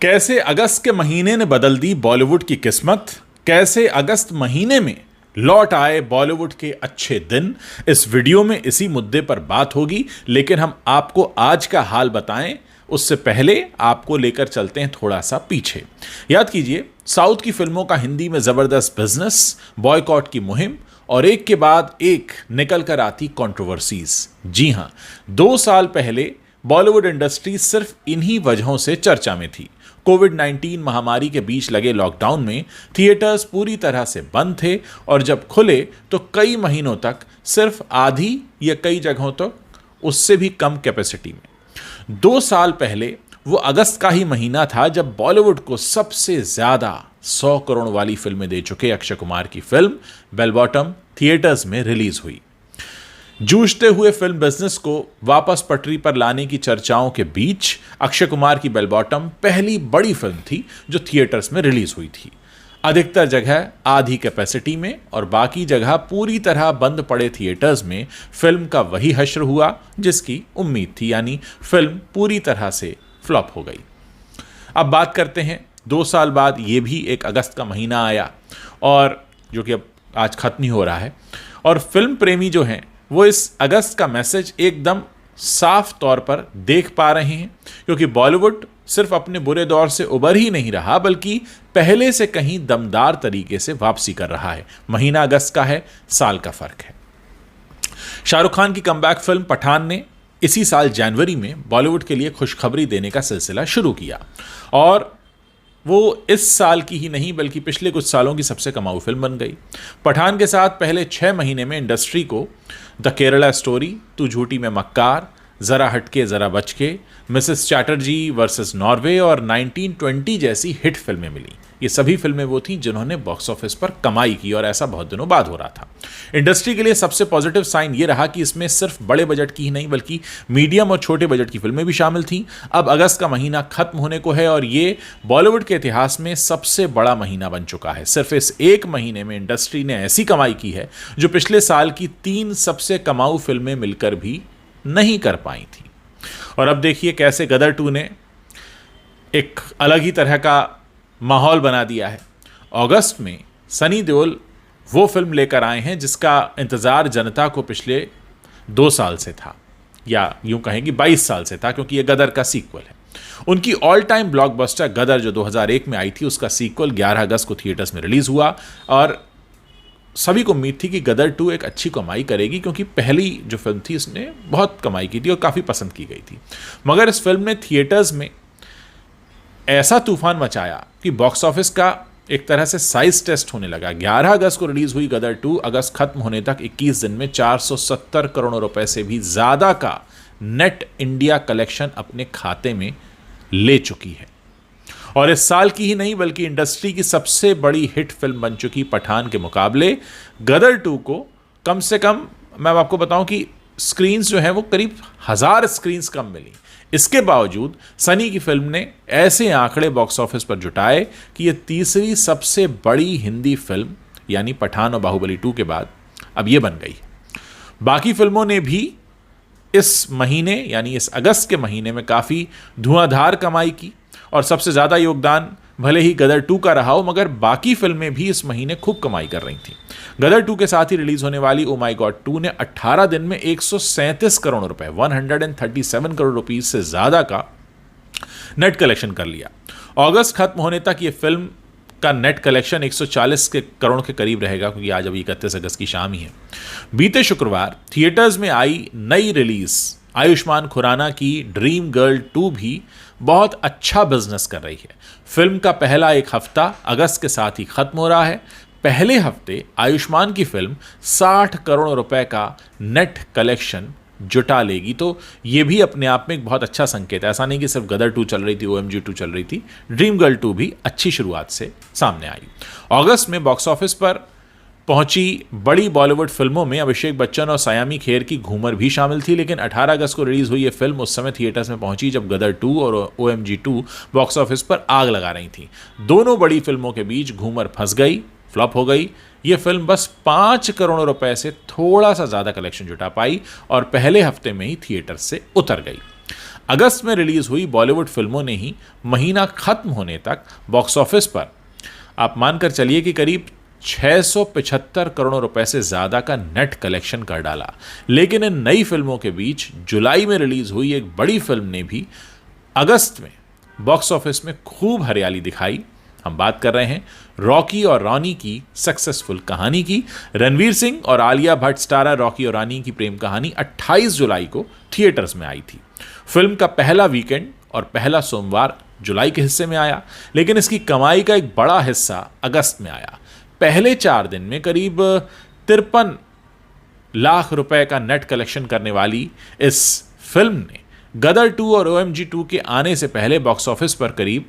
कैसे अगस्त के महीने ने बदल दी बॉलीवुड की किस्मत, कैसे अगस्त महीने में लौट आए बॉलीवुड के अच्छे दिन। इस वीडियो में इसी मुद्दे पर बात होगी, लेकिन हम आपको आज का हाल बताएं उससे पहले आपको लेकर चलते हैं थोड़ा सा पीछे। याद कीजिए, साउथ की फिल्मों का हिंदी में जबरदस्त बिजनेस, बॉयकॉट की मुहिम और एक के बाद एक निकल कर आती कंट्रोवर्सीज। जी हां, 2 साल पहले बॉलीवुड इंडस्ट्री सिर्फ इन्हीं वजहों से चर्चा में थी। कोविड-19 महामारी के बीच लगे लॉकडाउन में थिएटर्स पूरी तरह से बंद थे और जब खुले तो कई महीनों तक सिर्फ आधी या कई जगहों तक उससे भी कम कैपेसिटी में। 2 साल पहले वो अगस्त का ही महीना था जब बॉलीवुड को सबसे ज्यादा 100 करोड़ वाली फिल्में दे चुके अक्षय कुमार की फिल्म बेल बॉटम थिएटर्स में रिलीज हुई। जूझते हुए फिल्म बिजनेस को वापस पटरी पर लाने की चर्चाओं के बीच अक्षय कुमार की बेल बॉटम पहली बड़ी फिल्म थी जो थिएटर्स में रिलीज हुई थी। अधिकतर जगह आधी कैपेसिटी में और बाकी जगह पूरी तरह बंद पड़े थिएटर्स में फिल्म का वही हश्र हुआ जिसकी उम्मीद थी, यानी फिल्म पूरी तरह से फ्लॉप हो गई। अब बात करते हैं 2 साल बाद ये भी एक अगस्त का महीना आया और जो कि अब आज खत्म ही हो रहा है, और फिल्म प्रेमी जो हैं वो इस अगस्त का मैसेज एकदम साफ तौर पर देख पा रहे हैं, क्योंकि बॉलीवुड सिर्फ अपने बुरे दौर से उबर ही नहीं रहा बल्कि पहले से कहीं दमदार तरीके से वापसी कर रहा है। महीना अगस्त का है, साल का फर्क है। शाहरुख खान की कमबैक फिल्म पठान ने इसी साल जनवरी में बॉलीवुड के लिए खुशखबरी देने का सिलसिला शुरू किया और वो इस साल की ही नहीं बल्कि पिछले कुछ सालों की सबसे कमाऊ फिल्म बन गई। पठान के साथ पहले 6 महीने में इंडस्ट्री को द केरला स्टोरी, तू झूठी में मक्कार, जरा हटके जरा बचके, मिसेस चैटर्जी वर्सेस नॉर्वे और 1920 जैसी हिट फिल्में मिली। ये सभी फिल्में वो थीं जिन्होंने बॉक्स ऑफिस पर कमाई की और ऐसा बहुत दिनों बाद हो रहा था। इंडस्ट्री के लिए सबसे पॉजिटिव साइन ये रहा कि इसमें सिर्फ बड़े बजट की ही नहीं बल्कि मीडियम और छोटे बजट की फिल्में भी शामिल थीं। अब अगस्त का महीना खत्म होने को है और ये बॉलीवुड के इतिहास में सबसे बड़ा महीना बन चुका है। सिर्फ इस एक महीने में इंडस्ट्री ने ऐसी कमाई की है जो पिछले साल की 3 सबसे कमाऊ फिल्में मिलकर भी नहीं कर पाई थी। और अब देखिए कैसे गदर 2 ने एक अलग ही तरह का माहौल बना दिया है। अगस्त में सनी देओल वो फिल्म लेकर आए हैं जिसका इंतजार जनता को पिछले 2 साल से था, या यूं कहें कि 22 साल से था, क्योंकि ये गदर का सीक्वल है। उनकी ऑल टाइम ब्लॉकबस्टर गदर जो 2001 में आई थी, उसका सीक्वल 11 अगस्त को थिएटर्स में रिलीज हुआ और सभी को उम्मीद थी कि गदर 2 एक अच्छी कमाई करेगी, क्योंकि पहली जो फिल्म थी इसने बहुत कमाई की थी और काफ़ी पसंद की गई थी। मगर इस फिल्म ने थिएटर्स में ऐसा तूफान मचाया कि बॉक्स ऑफिस का एक तरह से साइज टेस्ट होने लगा। 11 अगस्त को रिलीज हुई गदर 2 अगस्त खत्म होने तक 21 दिन में 470 करोड़ रुपए से भी ज़्यादा का नेट इंडिया कलेक्शन अपने खाते में ले चुकी है। और इस साल की ही नहीं बल्कि इंडस्ट्री की सबसे बड़ी हिट फिल्म बन चुकी पठान के मुकाबले गदर 2 को कम से कम, मैं आपको बताऊं कि स्क्रीन्स जो हैं वो करीब 1000 स्क्रीन्स कम मिली। इसके बावजूद सनी की फिल्म ने ऐसे आंकड़े बॉक्स ऑफिस पर जुटाए कि यह तीसरी सबसे बड़ी हिंदी फिल्म यानी पठान और बाहुबली 2 के बाद अब यह बन गई। बाकी फिल्मों ने भी इस महीने यानी इस अगस्त के महीने में काफ़ी धुआंधार कमाई की और सबसे ज़्यादा योगदान भले ही गदर 2 का रहा हो, मगर बाकी फिल्में भी इस महीने खूब कमाई कर रही थीं। गदर 2 के साथ ही रिलीज होने वाली ओ माय गॉड 2 ने 18 दिन में 137 करोड़ रुपए 137 करोड़ रुपीस से ज़्यादा का नेट कलेक्शन कर लिया। अगस्त खत्म होने तक ये फिल्म का नेट कलेक्शन 140 करोड़ के करीब रहेगा, क्योंकि आज अभी 31 अगस्त की शाम ही है। बीते शुक्रवार थिएटर्स में आई नई रिलीज आयुष्मान खुराना की ड्रीम गर्ल 2 भी बहुत अच्छा बिजनेस कर रही है। फिल्म का पहला एक हफ्ता अगस्त के साथ ही खत्म हो रहा है। पहले हफ्ते आयुष्मान की फिल्म 60 करोड़ रुपए का नेट कलेक्शन जुटा लेगी, तो ये भी अपने आप में एक बहुत अच्छा संकेत है। ऐसा नहीं कि सिर्फ गदर 2 चल रही थी, OMG 2 चल रही थी, ड्रीम गर्ल 2 भी अच्छी शुरुआत से सामने आई। अगस्त में बॉक्स ऑफिस पर पहुंची बड़ी बॉलीवुड फिल्मों में अभिषेक बच्चन और सयामी खेर की घूमर भी शामिल थी, लेकिन 18 अगस्त को रिलीज हुई ये फिल्म उस समय थिएटर्स में पहुंची जब गदर 2 और OMG 2 बॉक्स ऑफिस पर आग लगा रही थी। दोनों बड़ी फिल्मों के बीच घूमर फंस गई, फ्लॉप हो गई। ये फिल्म बस 5 करोड़ रुपए से थोड़ा सा ज़्यादा कलेक्शन जुटा पाई और पहले हफ्ते में ही थिएटर से उतर गई। अगस्त में रिलीज हुई बॉलीवुड फिल्मों ने ही महीना खत्म होने तक बॉक्स ऑफिस पर आप मानकर चलिए कि करीब 675 करोड़ रुपए से ज्यादा का नेट कलेक्शन कर डाला। लेकिन इन नई फिल्मों के बीच जुलाई में रिलीज हुई एक बड़ी फिल्म ने भी अगस्त में बॉक्स ऑफिस में खूब हरियाली दिखाई। हम बात कर रहे हैं रॉकी और रॉनी की सक्सेसफुल कहानी की। रणवीर सिंह और आलिया भट्ट स्टारर रॉकी और रॉनी की प्रेम कहानी 28 जुलाई को थिएटर्स में आई थी। फिल्म का पहला वीकेंड और पहला सोमवार जुलाई के हिस्से में आया, लेकिन इसकी कमाई का एक बड़ा हिस्सा अगस्त में आया। पहले 4 दिन में करीब 53 लाख रुपए का नेट कलेक्शन करने वाली इस फिल्म ने गदर 2 और OMG 2 के आने से पहले बॉक्स ऑफिस पर करीब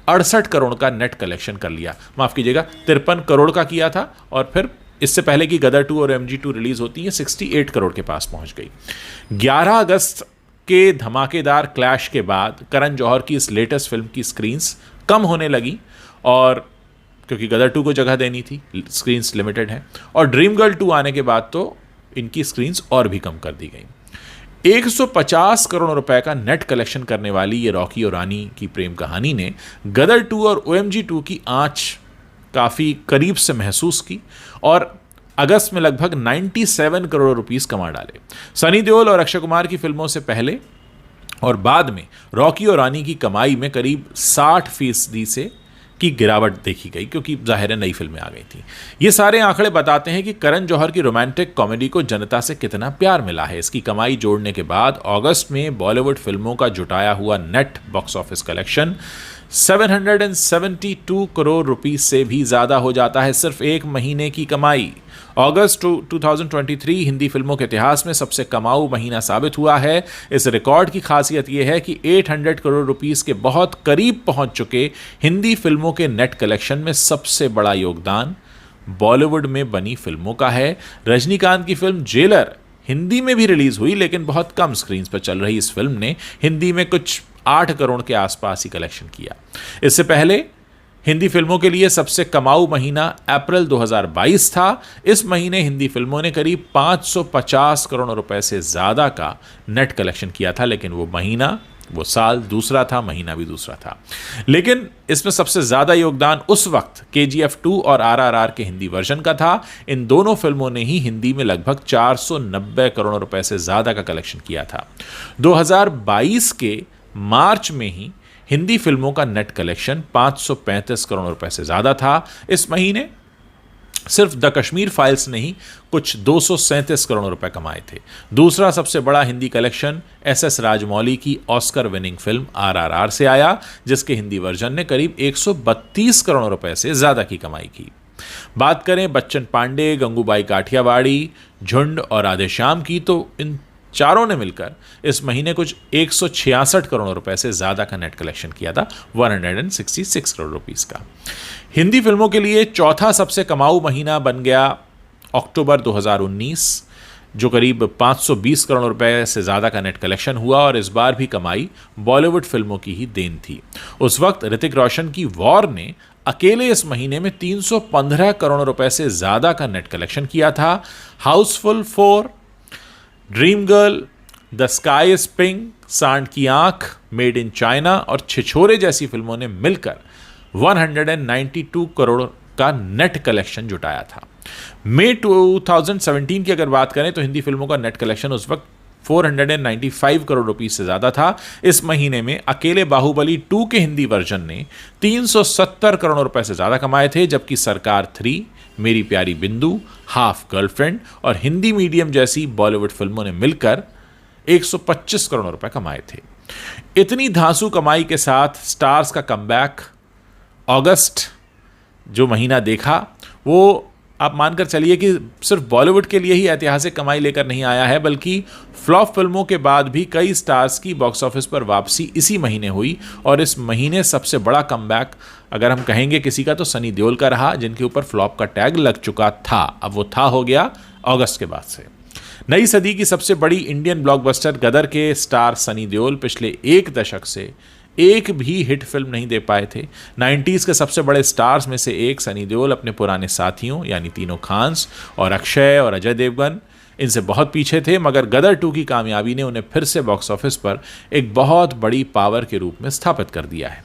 68 करोड़ का नेट कलेक्शन कर लिया। माफ कीजिएगा, 53 करोड़ का किया था और फिर इससे पहले कि गदर 2 और OMG 2 रिलीज होती है 68 करोड़ के पास पहुंच गई। 11 अगस्त के धमाकेदार क्लैश के बाद करण जौहर की इस लेटेस्ट फिल्म की स्क्रीन्स कम होने लगी, और क्योंकि गदर 2 को जगह देनी थी, स्क्रीन्स लिमिटेड हैं, और ड्रीम गर्ल 2 आने के बाद तो इनकी स्क्रीन्स और भी कम कर दी गई। 150 करोड़ रुपए का नेट कलेक्शन करने वाली ये रॉकी और रानी की प्रेम कहानी ने गदर 2 और OMG 2 की आंच काफ़ी करीब से महसूस की और अगस्त में लगभग 97 करोड़ रुपीस कमा डाले। सनी देओल और अक्षय कुमार की फिल्मों से पहले और बाद में रॉकी और रानी की कमाई में करीब 60% से की गिरावट देखी गई, क्योंकि जाहिर है नई फिल्में आ गई थी। ये सारे आंकड़े बताते हैं कि करण जौहर की रोमांटिक कॉमेडी को जनता से कितना प्यार मिला है। इसकी कमाई जोड़ने के बाद अगस्त में बॉलीवुड फिल्मों का जुटाया हुआ net box office collection 772 crore rupees से भी ज्यादा हो जाता है सिर्फ एक महीने की कमाई। अगस्त 2023 हिंदी फिल्मों के इतिहास में सबसे कमाऊ महीना साबित हुआ है। इस रिकॉर्ड की खासियत यह है कि 800 करोड़ रुपीस के बहुत करीब पहुंच चुके हिंदी फिल्मों के नेट कलेक्शन में सबसे बड़ा योगदान बॉलीवुड में बनी फिल्मों का है। रजनीकांत की फिल्म जेलर हिंदी में भी रिलीज हुई, लेकिन बहुत कम स्क्रीन पर चल रही इस फिल्म ने हिंदी में कुछ 8 करोड़ के आसपास ही कलेक्शन किया। इससे पहले हिंदी फिल्मों के लिए सबसे कमाऊ महीना अप्रैल 2022 था। इस महीने हिंदी फिल्मों ने करीब 550 करोड़ रुपए से ज्यादा का नेट कलेक्शन किया था, लेकिन वो महीना, वो साल दूसरा था, महीना भी दूसरा था। लेकिन इसमें सबसे ज्यादा योगदान उस वक्त KGF 2 और RRR के हिंदी वर्जन का था। इन दोनों फिल्मों ने ही हिंदी में लगभग 490 करोड़ रुपए से ज्यादा का कलेक्शन किया था। 2022 के मार्च में ही हिंदी फिल्मों का नेट कलेक्शन 535 करोड़ रुपए से ज्यादा था। इस महीने सिर्फ द कश्मीर फाइल्स ने ही कुछ 237 करोड़ रुपए कमाए थे। दूसरा सबसे बड़ा हिंदी कलेक्शन SS राजमौली की ऑस्कर विनिंग फिल्म RRR से आया, जिसके हिंदी वर्जन ने करीब 132 करोड़ रुपए से ज्यादा की कमाई की। बात करें बच्चन पांडे, गंगूबाई काठियावाड़ी, झुंड और राधेश्याम की, तो इन चारों ने मिलकर इस महीने कुछ 166 करोड़ रुपए से ज्यादा का नेट कलेक्शन किया था, 166 करोड़ रुपीस का। हिंदी फिल्मों के लिए चौथा सबसे कमाऊ महीना बन गया अक्टूबर 2019, जो करीब 520 करोड़ रुपए से ज्यादा का नेट कलेक्शन हुआ, और इस बार भी कमाई बॉलीवुड फिल्मों की ही देन थी। उस वक्त ऋतिक रोशन की वॉर ने अकेले इस महीने में 315 करोड़ रुपए से ज्यादा का नेट कलेक्शन किया था। Housefull 4, dream girl, the sky is pink, सांड की आंख, मेड इन चाइना और छिछोरे जैसी फिल्मों ने मिलकर 192 करोड़ का नेट कलेक्शन जुटाया था। मई 2017 की अगर बात करें तो हिंदी फिल्मों का नेट कलेक्शन उस वक्त 495 करोड़ रुपीस से ज्यादा था। इस महीने में अकेले बाहुबली 2 के हिंदी वर्जन ने 370 करोड़ रुपए से ज्यादा कमाए थे, जबकि सरकार 3, मेरी प्यारी बिंदु, हाफ गर्लफ्रेंड और हिंदी मीडियम जैसी बॉलीवुड फिल्मों ने मिलकर 125 करोड़ रुपए कमाए थे। इतनी धांसू कमाई के साथ स्टार्स का कमबैक अगस्त जो महीना देखा, वो आप मानकर चलिए कि सिर्फ बॉलीवुड के लिए ही ऐतिहासिक कमाई लेकर नहीं आया है, बल्कि फ्लॉप फिल्मों के बाद भी कई स्टार्स की बॉक्स ऑफिस पर वापसी इसी महीने हुई। और इस महीने सबसे बड़ा कमबैक अगर हम कहेंगे किसी का, तो सनी देओल का रहा, जिनके ऊपर फ्लॉप का टैग लग चुका था। अब वो था हो गया अगस्त के बाद से। नई सदी की सबसे बड़ी इंडियन ब्लॉकबस्टर गदर के स्टार सनी देओल पिछले एक दशक से एक भी हिट फिल्म नहीं दे पाए थे। 90s के सबसे बड़े स्टार्स में से एक सनी देओल अपने पुराने साथियों यानी तीनों खान्स और अक्षय और अजय देवगन, इनसे बहुत पीछे थे, मगर गदर 2 की कामयाबी ने उन्हें फिर से बॉक्स ऑफिस पर एक बहुत बड़ी पावर के रूप में स्थापित कर दिया है।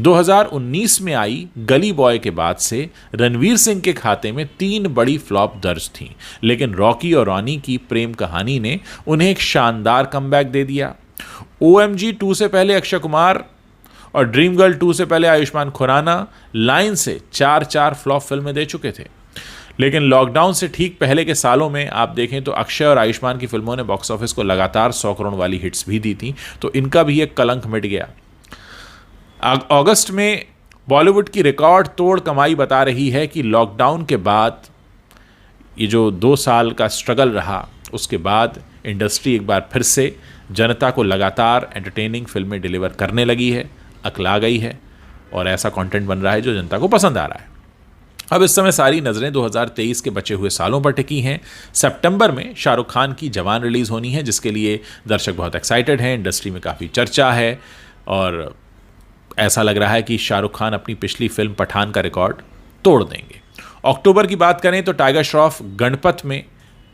2019 में आई गली बॉय के बाद से रणवीर सिंह के खाते में 3 बड़ी फ्लॉप दर्ज थीं, लेकिन रॉकी और रॉनी की प्रेम कहानी ने उन्हें एक शानदार कमबैक दे दिया। OMG 2 से पहले अक्षय कुमार और ड्रीम गर्ल 2 से पहले आयुष्मान खुराना लाइन से 4 फ्लॉप फिल्में दे चुके थे, लेकिन लॉकडाउन से ठीक पहले के सालों में आप देखें तो अक्षय और आयुष्मान की फिल्मों ने बॉक्स ऑफिस को लगातार 100 करोड़ वाली हिट्स भी दी थी, तो इनका भी एक कलंक मिट गया। अगस्त में बॉलीवुड की रिकॉर्ड तोड़ कमाई बता रही है कि लॉकडाउन के बाद ये जो 2 साल का स्ट्रगल रहा, उसके बाद इंडस्ट्री एक बार फिर से जनता को लगातार एंटरटेनिंग फिल्में डिलीवर करने लगी है, अकला गई है और ऐसा कंटेंट बन रहा है जो जनता को पसंद आ रहा है। अब इस समय सारी नज़रें 2023 के बचे हुए सालों पर टिकी हैं। सितंबर में शाहरुख खान की जवान रिलीज़ होनी है, जिसके लिए दर्शक बहुत एक्साइटेड हैं, इंडस्ट्री में काफ़ी चर्चा है और ऐसा लग रहा है कि शाहरुख खान अपनी पिछली फिल्म पठान का रिकॉर्ड तोड़ देंगे। अक्टूबर की बात करें तो टाइगर श्रॉफ गणपत में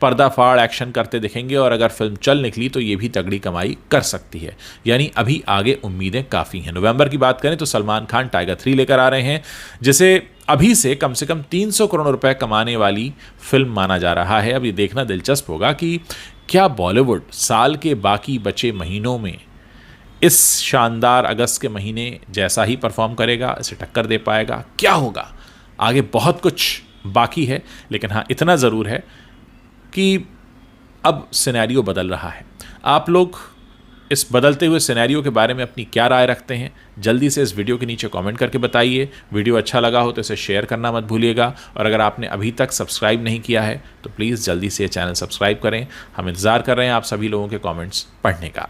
पर्दाफाड़ एक्शन करते दिखेंगे और अगर फिल्म चल निकली तो ये भी तगड़ी कमाई कर सकती है, यानी अभी आगे उम्मीदें काफ़ी हैं। नवंबर की बात करें तो सलमान खान टाइगर 3 लेकर आ रहे हैं, जिसे अभी से कम 300 करोड़ रुपए कमाने वाली फिल्म माना जा रहा है। अब ये देखना दिलचस्प होगा कि क्या बॉलीवुड साल के बाकी बचे महीनों में इस शानदार अगस्त के महीने जैसा ही परफॉर्म करेगा, इसे टक्कर दे पाएगा, क्या होगा आगे बहुत कुछ बाकी है। लेकिन हाँ, इतना ज़रूर है कि अब सिनेरियो बदल रहा है। आप लोग इस बदलते हुए सिनेरियो के बारे में अपनी क्या राय रखते हैं, जल्दी से इस वीडियो के नीचे कमेंट करके बताइए। वीडियो अच्छा लगा हो तो इसे शेयर करना मत भूलिएगा और अगर आपने अभी तक सब्सक्राइब नहीं किया है तो प्लीज़ जल्दी से चैनल सब्सक्राइब करें। हम इंतज़ार कर रहे हैं आप सभी लोगों के कमेंट्स पढ़ने का।